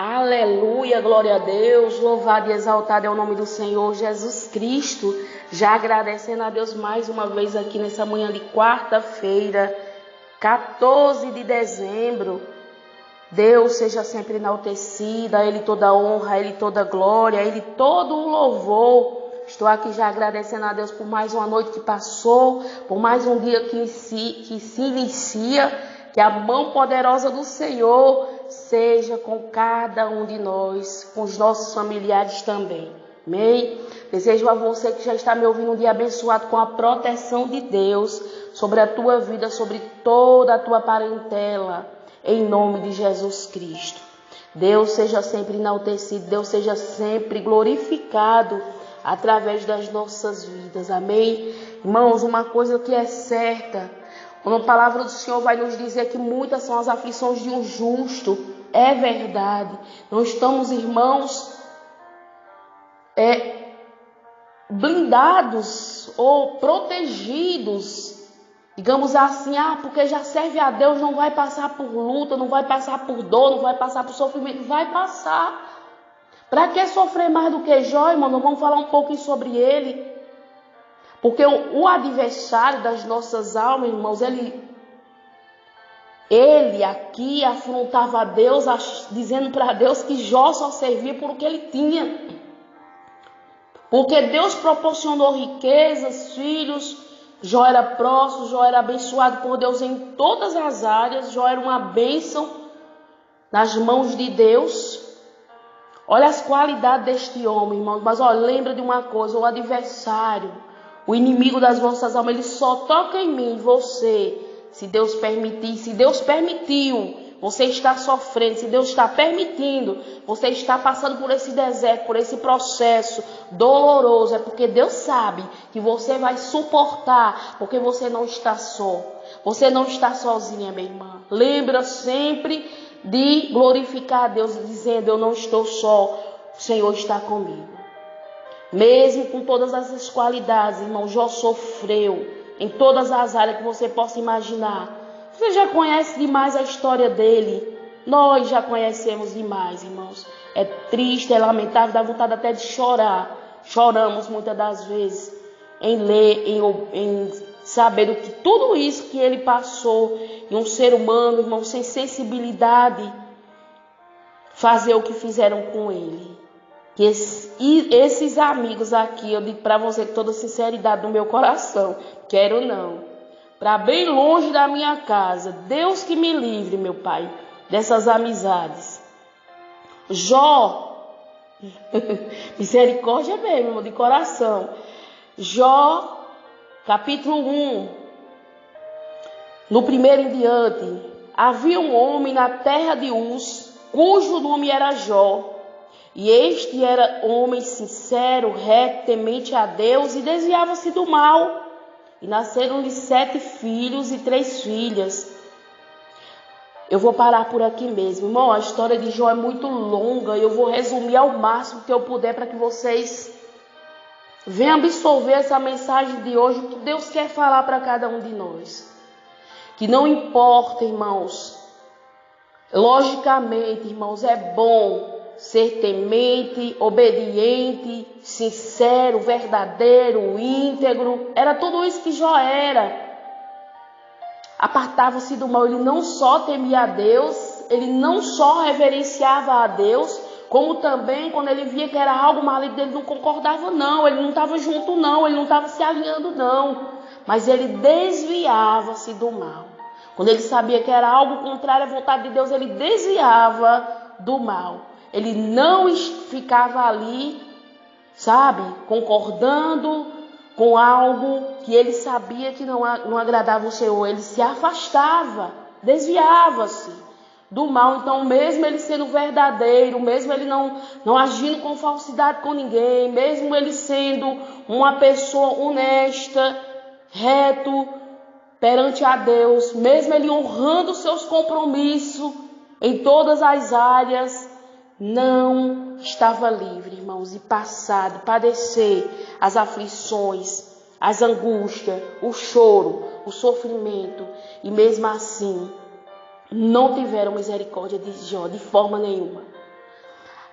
Aleluia, glória a Deus, louvado e exaltado é o nome do Senhor Jesus Cristo. Já agradecendo a Deus mais uma vez aqui nessa manhã de quarta-feira, 14 de dezembro. Deus seja sempre enaltecido, a Ele toda a honra, a Ele toda a glória, a Ele todo o louvor. Estou aqui já agradecendo a Deus por mais uma noite que passou, por mais um dia que se inicia. Que a mão poderosa do Senhor seja com cada um de nós, com os nossos familiares também. Amém? Desejo a você que já está me ouvindo um dia abençoado com a proteção de Deus sobre a tua vida, sobre toda a tua parentela, em nome de Jesus Cristo. Deus seja sempre enaltecido, Deus seja sempre glorificado através das nossas vidas. Amém? Irmãos, uma coisa que é certa, quando a palavra do Senhor vai nos dizer que muitas são as aflições de um justo, é verdade. Não estamos, irmãos, blindados ou protegidos, digamos assim, porque já serve a Deus, não vai passar por luta, não vai passar por dor, não vai passar por sofrimento, vai passar. Para que sofrer mais do que Jó, irmão? Nós vamos falar um pouquinho sobre ele. Porque o adversário das nossas almas, irmãos, ele aqui afrontava a Deus, dizendo para Deus que Jó só servia por o que ele tinha. Porque Deus proporcionou riquezas, filhos, Jó era próspero, Jó era abençoado por Deus em todas as áreas, Jó era uma bênção nas mãos de Deus. Olha as qualidades deste homem, irmãos, mas lembra de uma coisa, o adversário, o inimigo das nossas almas, ele só toca em mim, você, se Deus permitir, se Deus permitiu, você está sofrendo, se Deus está permitindo, você está passando por esse deserto, por esse processo doloroso, é porque Deus sabe que você vai suportar, porque você não está só, você não está sozinha, minha irmã. Lembra sempre de glorificar a Deus, dizendo, eu não estou só, o Senhor está comigo. Mesmo com todas essas qualidades, irmão, Jó sofreu em todas as áreas que você possa imaginar. Você já conhece demais a história dele. Nós já conhecemos demais, irmãos. É triste, é lamentável, dá vontade até de chorar. Choramos muitas das vezes em ler, em saber do que tudo isso que ele passou. E um ser humano, irmão, sem sensibilidade, fazer o que fizeram com ele. Que esses amigos aqui, eu digo para você com toda a sinceridade do meu coração, quero não, para bem longe da minha casa, Deus que me livre, meu Pai, dessas amizades. Jó, misericórdia mesmo, irmão, de coração. Jó, capítulo 1, no primeiro em diante, havia um homem na terra de Uz, cujo nome era Jó. E este era homem sincero, reto, temente a Deus e desviava-se do mal. E nasceram-lhe 7 filhos e 3 filhas. Eu vou parar por aqui mesmo. Irmão, a história de Jó é muito longa e eu vou resumir ao máximo que eu puder para que vocês venham absorver essa mensagem de hoje, o que Deus quer falar para cada um de nós. Que não importa, irmãos. Logicamente, irmãos, é bom ser temente, obediente, sincero, verdadeiro, íntegro. Era tudo isso que Jó era. Apartava-se do mal. Ele não só temia a Deus, ele não só reverenciava a Deus, como também quando ele via que era algo maligno, ele não concordava não, ele não estava junto não, ele não estava se alinhando não. Mas ele desviava-se do mal. Quando ele sabia que era algo contrário à vontade de Deus, ele desviava do mal. Ele não ficava ali, sabe, concordando com algo que ele sabia que não agradava o Senhor. Ele se afastava, desviava-se do mal. Então, mesmo ele sendo verdadeiro, mesmo ele não agindo com falsidade com ninguém, mesmo ele sendo uma pessoa honesta, reto perante a Deus, mesmo ele honrando seus compromissos em todas as áreas, não estava livre, irmãos, e padecer as aflições, as angústias, o choro, o sofrimento, e mesmo assim não tiveram misericórdia de Jó de forma nenhuma.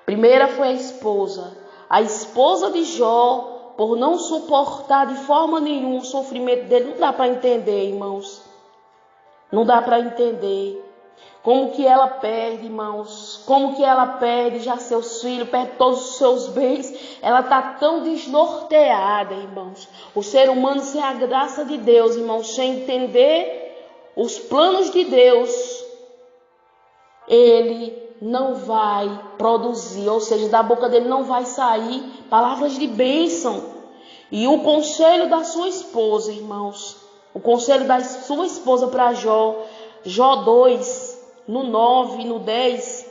Primeira foi a esposa. A esposa de Jó, por não suportar de forma nenhuma o sofrimento dele, não dá para entender, irmãos. Não dá para entender. Como que ela perde, irmãos? Como que ela perde já seus filhos, perde todos os seus bens? Ela está tão desnorteada, irmãos. O ser humano sem a graça de Deus, irmãos, sem entender os planos de Deus, ele não vai produzir, ou seja, da boca dele não vai sair palavras de bênção. E o conselho da sua esposa, irmãos, o conselho da sua esposa para Jó, Jó 2, no 9, no 10,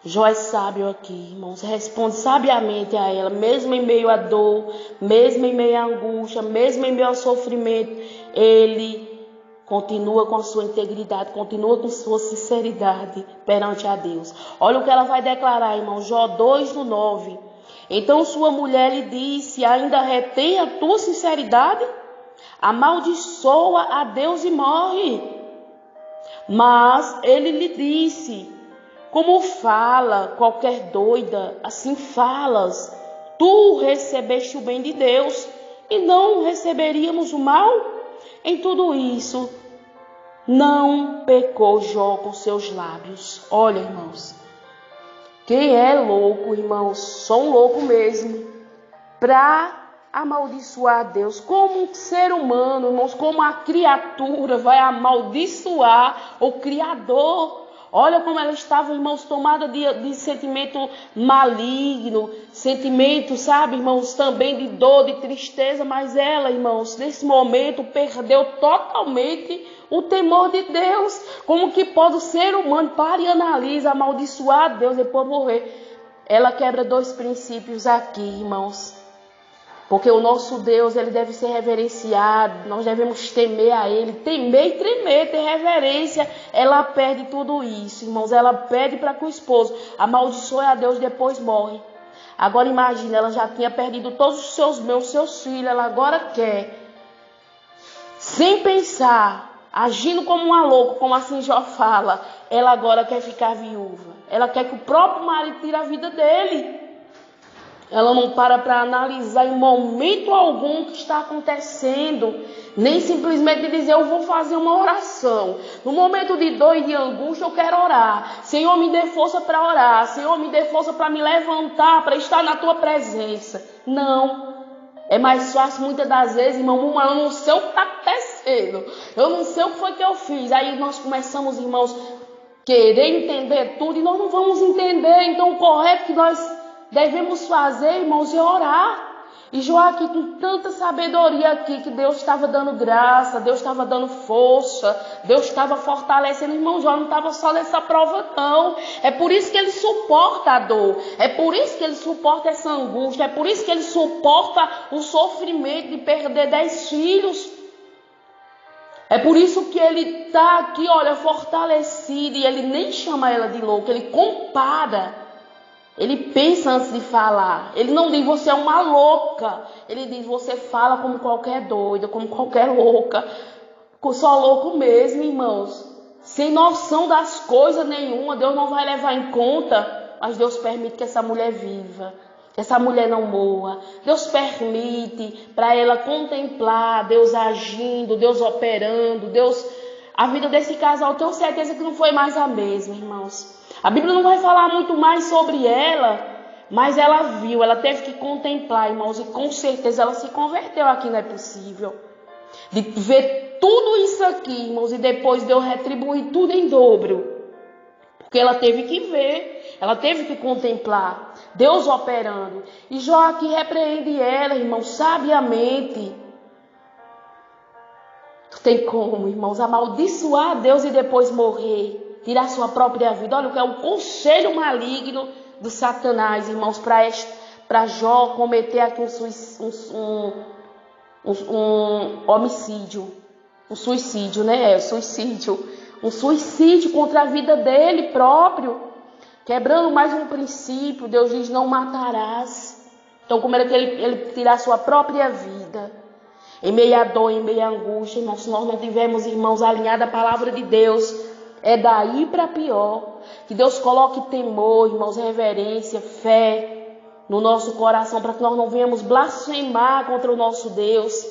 Jó é sábio aqui, irmãos, responde sabiamente a ela, mesmo em meio à dor, mesmo em meio à angústia, mesmo em meio ao sofrimento, ele continua com a sua integridade, continua com sua sinceridade perante a Deus. Olha o que ela vai declarar, irmão, Jó 2, no 9. Então sua mulher lhe disse, ainda retém a tua sinceridade? Amaldiçoa a Deus e morre. Mas ele lhe disse, como fala qualquer doida, assim falas. Tu recebeste o bem de Deus e não receberíamos o mal? Em tudo isso, não pecou Jó com seus lábios. Olha, irmãos, quem é louco, irmãos, só um louco mesmo, para amaldiçoar a Deus. Como um ser humano, irmãos, como a criatura vai amaldiçoar o Criador? Olha como ela estava, irmãos, tomada de sentimento maligno, sentimento, sabe, irmãos, também de dor, de tristeza, mas ela, irmãos, nesse momento perdeu totalmente o temor de Deus. Como que pode o ser humano, para e analisa, amaldiçoar a Deus depois morrer? Ela quebra dois princípios aqui, irmãos. Porque o nosso Deus, ele deve ser reverenciado, nós devemos temer a ele, temer e tremer, ter reverência. Ela perde tudo isso, irmãos, ela pede para que o esposo amaldiçoe a Deus e depois morre. Agora imagina, ela já tinha perdido todos os seus bens, os seus filhos, ela agora quer, sem pensar, agindo como uma louca, como assim Jó fala, ela agora quer ficar viúva. Ela quer que o próprio marido tire a vida dele. Ela não para analisar em momento algum o que está acontecendo. Nem simplesmente dizer, eu vou fazer uma oração. No momento de dor e de angústia, eu quero orar. Senhor, me dê força para orar. Senhor, me dê força para me levantar, para estar na tua presença. Não. É mais fácil muitas das vezes, irmão, eu não sei o que está acontecendo. Eu não sei o que foi que eu fiz. Aí nós começamos, irmãos, querer entender tudo e nós não vamos entender. Então o correto que nós devemos fazer, irmãos, é orar. E Jó aqui com tanta sabedoria aqui, que Deus estava dando graça, Deus estava dando força, Deus estava fortalecendo. Irmão, Jó não estava só nessa prova não. É por isso que ele suporta a dor, é por isso que ele suporta essa angústia, é por isso que ele suporta o sofrimento de perder 10 filhos. É por isso que ele está aqui, olha, fortalecido, e ele nem chama ela de louca, ele compara. Ele pensa antes de falar. Ele não diz você é uma louca. Ele diz você fala como qualquer doida, como qualquer louca. Só louco mesmo, irmãos. Sem noção das coisas nenhuma. Deus não vai levar em conta. Mas Deus permite que essa mulher viva. Que essa mulher não morra. Deus permite para ela contemplar Deus agindo, Deus operando. A vida desse casal, eu tenho certeza que não foi mais a mesma, irmãos. A Bíblia não vai falar muito mais sobre ela, mas ela viu, ela teve que contemplar, irmãos, e com certeza ela se converteu aqui, não é possível. De ver tudo isso aqui, irmãos, e depois Deus retribuir tudo em dobro. Porque ela teve que ver, ela teve que contemplar Deus operando. E Jó aqui repreende ela, irmãos, sabiamente. Não tem como, irmãos, amaldiçoar a Deus e depois morrer. Tirar sua própria vida. Olha o que é um conselho maligno do Satanás, irmãos, para Jó cometer aqui um homicídio. Um suicídio, né? Suicídio. Um suicídio contra a vida dele próprio. Quebrando mais um princípio. Deus diz, não matarás. Então, como era que ele tirar sua própria vida? Em meio à dor, em meio à angústia, irmãos, se nós não tivermos, irmãos, alinhada a palavra de Deus, é daí para pior. Que Deus coloque temor, irmãos, reverência, fé no nosso coração, para que nós não venhamos blasfemar contra o nosso Deus.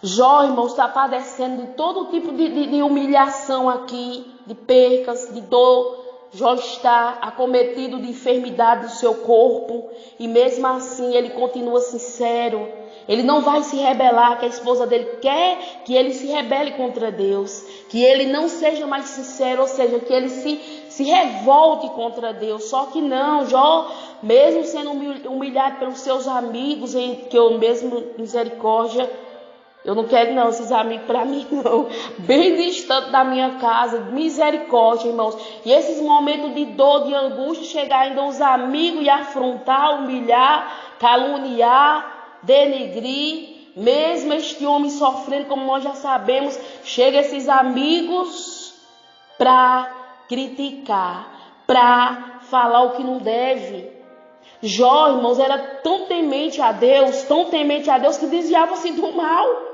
Jó, irmãos, está padecendo de todo tipo de humilhação aqui, de percas, de dor. Jó está acometido de enfermidade do seu corpo, e mesmo assim ele continua sincero. Ele não vai se rebelar, que a esposa dele quer que ele se rebele contra Deus, que ele não seja mais sincero, ou seja, que ele se revolte contra Deus. Só que não, Jó, mesmo sendo humilhado pelos seus amigos, que eu mesmo, misericórdia, eu não quero não esses amigos para mim não, bem distante da minha casa, misericórdia, irmãos. E esses momentos de dor, de angústia, chegar ainda os amigos e afrontar, humilhar, caluniar, denegrir, mesmo este homem sofrendo, como nós já sabemos, chega esses amigos para criticar, para falar o que não deve. Jó, irmãos, era tão temente a Deus, que desviava-se do mal.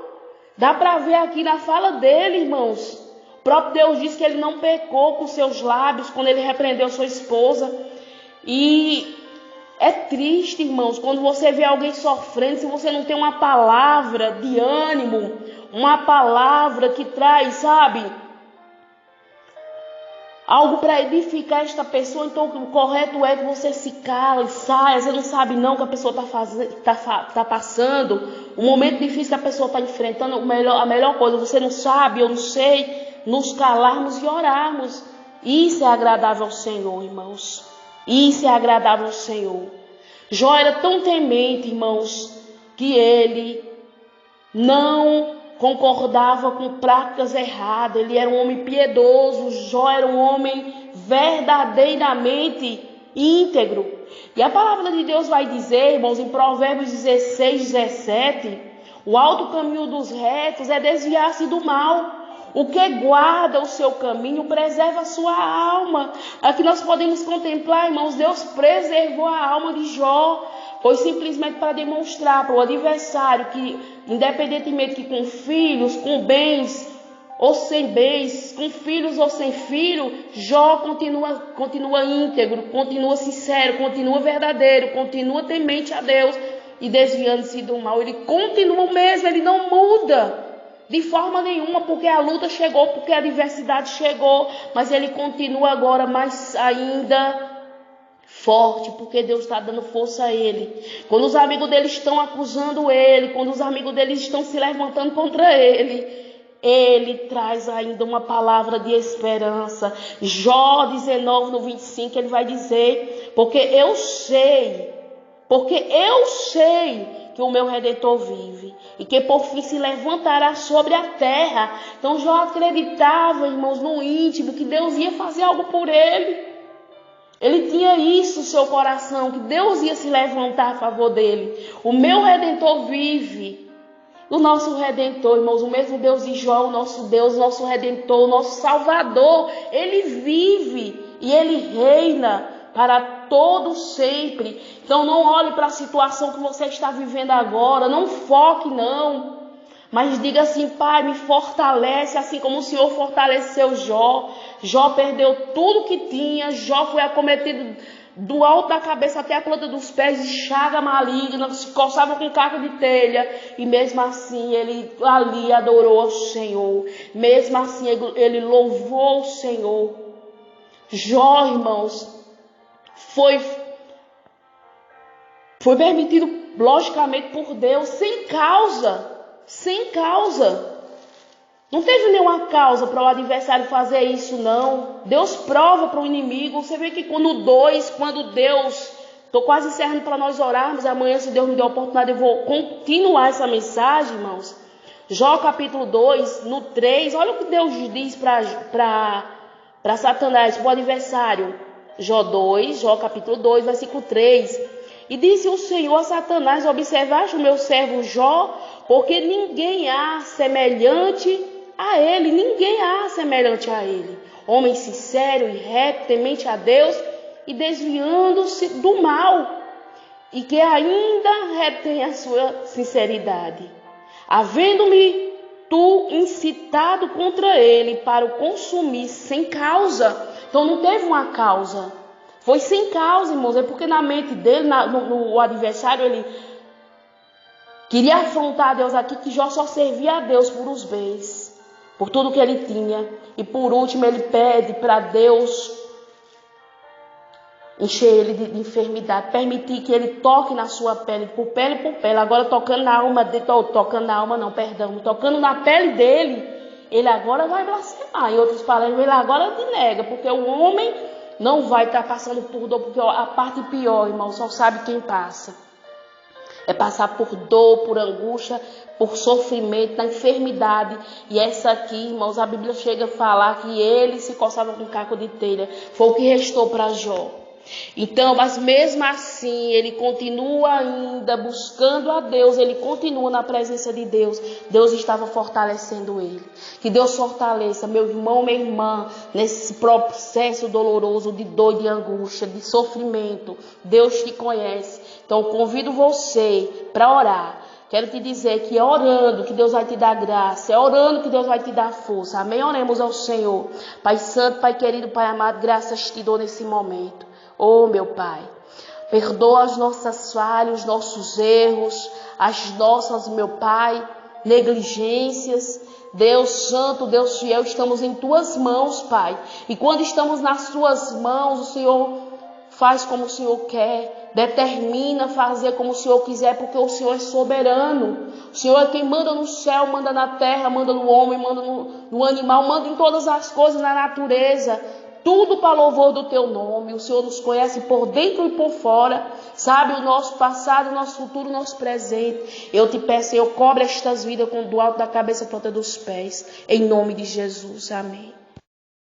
Dá para ver aqui na fala dele, irmãos. O próprio Deus diz que ele não pecou com seus lábios quando ele repreendeu sua esposa. E é triste, irmãos, quando você vê alguém sofrendo, se você não tem uma palavra de ânimo, uma palavra que traz, sabe, algo para edificar esta pessoa. Então o correto é que você se cala e saia. Você não sabe não o que a pessoa está passando, o momento difícil que a pessoa está enfrentando. A melhor coisa, você não sabe, eu não sei, nos calarmos e orarmos. Isso é agradável ao Senhor, irmãos. Isso é agradável ao Senhor. Jó era tão temente, irmãos, que ele não concordava com práticas erradas. Ele era um homem piedoso. Jó era um homem verdadeiramente íntegro. E a palavra de Deus vai dizer, irmãos, em Provérbios 16, 17, o alto caminho dos retos é desviar-se do mal. O que guarda o seu caminho preserva a sua alma. Aqui nós podemos contemplar, irmãos, Deus preservou a alma de Jó. Foi simplesmente para demonstrar para o adversário que, independentemente que com filhos, com bens ou sem bens, com filhos ou sem filho, Jó continua íntegro, continua sincero, continua verdadeiro, continua temente a Deus e desviando-se do mal. Ele continua o mesmo, ele não muda de forma nenhuma, porque a luta chegou, porque a adversidade chegou, mas ele continua agora mais ainda forte, porque Deus está dando força a ele. Quando os amigos dele estão acusando ele, quando os amigos dele estão se levantando contra ele, ele traz ainda uma palavra de esperança. Jó 19, no 25, ele vai dizer, porque eu sei que o meu Redentor vive e que por fim se levantará sobre a terra. Então Jó acreditava, irmãos, no íntimo, que Deus ia fazer algo por ele. Ele tinha isso no seu coração, que Deus ia se levantar a favor dele. O meu Redentor vive. O nosso Redentor, irmãos, o mesmo Deus de Jó, o nosso Deus, o nosso Redentor, o nosso Salvador, ele vive e ele reina para todo sempre. Então não olhe para a situação que você está vivendo agora, não foque não, mas diga assim: Pai, me fortalece, assim como o Senhor fortaleceu Jó. Jó perdeu tudo que tinha, Jó foi acometido do alto da cabeça até a planta dos pés de chaga maligna, se coçava com caco de telha, e mesmo assim ele ali adorou ao Senhor, mesmo assim ele louvou o Senhor. Jó, irmãos, foi permitido logicamente por Deus, sem causa. Não teve nenhuma causa para o adversário fazer isso, não. Deus prova para o inimigo. Você vê que quando Deus... Estou quase encerrando para nós orarmos. Amanhã, se Deus me der a oportunidade, eu vou continuar essa mensagem, irmãos. Jó capítulo 2, no 3. Olha o que Deus diz para Satanás, para o adversário. Jó capítulo 2, versículo 3. E disse o Senhor a Satanás: observaste o meu servo Jó, porque ninguém há semelhante a ele, homem sincero e reto, temente a Deus e desviando-se do mal, e que ainda retém a sua sinceridade. Havendo-me tu incitado contra ele para o consumir sem causa. Então não teve uma causa. Foi sem causa, irmãos. É porque na mente dele, o adversário, ele queria afrontar Deus aqui, que Jó só servia a Deus por os bens, por tudo que ele tinha. E por último ele pede para Deus encher ele de enfermidade, permitir que ele toque na sua pele por pele. Agora tocando na alma dele, tocando na pele dele, ele agora vai blasfemar. Em outras palavras, ele agora te nega, porque o homem não vai estar passando por dor, porque a parte pior, irmão, só sabe quem passa. É passar por dor, por angústia, por sofrimento, na enfermidade. E essa aqui, irmãos, a Bíblia chega a falar que ele se coçava com caco de telha. Foi o que restou para Jó. Então, mas mesmo assim, ele continua ainda buscando a Deus, ele continua na presença de Deus. Deus estava fortalecendo ele. Que Deus fortaleça meu irmão, minha irmã, nesse processo doloroso de dor, de angústia, de sofrimento. Deus te conhece. Então, eu convido você para orar. Quero te dizer que é orando que Deus vai te dar graça, é orando que Deus vai te dar força. Amém? Oremos ao Senhor. Pai Santo, Pai querido, Pai amado, graças te dou nesse momento. Oh, meu Pai, perdoa as nossas falhas, os nossos erros, as nossas, meu Pai, negligências. Deus Santo, Deus fiel, estamos em Tuas mãos, Pai. E quando estamos nas Tuas mãos, o Senhor faz como o Senhor quer, determina fazer como o Senhor quiser, porque o Senhor é soberano. O Senhor é quem manda no céu, manda na terra, manda no homem, manda no animal, manda em todas as coisas na natureza. Tudo para louvor do Teu nome. O Senhor nos conhece por dentro e por fora. Sabe o nosso passado, o nosso futuro, o nosso presente. Eu te peço, Senhor, cobre estas vidas do alto da cabeça à ponta dos pés. Em nome de Jesus. Amém.